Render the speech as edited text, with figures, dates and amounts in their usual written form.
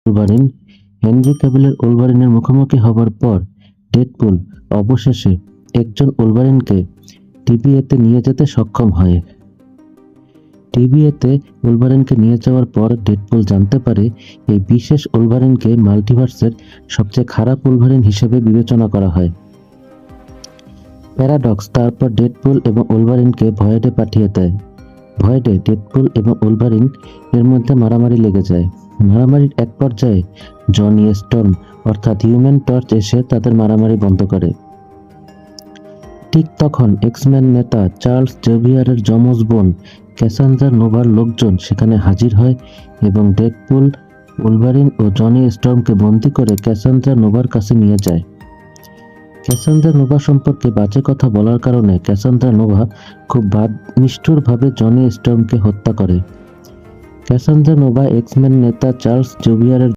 ওলভারিন। Henry ক্যাভিলের ওলভারিনের মুখোমুখি হবার পর ডেডপুল অবশেষে একজন ওলভারিনকে টিভিএতে নিয়ে যেতে সক্ষম হয়। টিভিএতে ওলভারিনকে নিয়ে যাওয়ার পর ডেডপুল জানতে পারে এই বিশেষ ওলভারিনকে মাল্টিভার্সের সবচেয়ে খারাপ ওলভারিন হিসেবে বিবেচনা করা হয়। প্যারাডক্স তারপর ডেডপুল এবং ওলভারিনকে ভয়েডে পাঠিয়ে দেয়। ভয়েডে ডেডপুল এবং ওলভারিন এর মধ্যে মারামারি লেগে যায়। মারামারির এক পর্যায়ে জনি স্টর্ম অর্থাৎ হিউম্যান টর্চ এসে তাদের মারামারি বন্ধ করে। ঠিক তখন এক্সম্যান নেতা চার্লস জেভিয়ারের যমজ বোন ক্যাসান্দ্রা নোভার লোকজন সেখানে হাজির হয় এবং ডেডপুল, ওলভারিন ও জনি স্টর্মকে বন্দী করে ক্যাসান্দ্রা নোভার কাছে নিয়ে যায়। ক্যাসান্দ্রা নোভা সম্পর্কে বাজে কথা বলার কারণে ক্যাসান্দ্রা নোভা খুব নিষ্ঠুরভাবে জনি স্টর্মকে হত্যা করে। ক্যাসান্দ্রা নোভা এক্সম্যান নেতা চার্লস জেভিয়ারের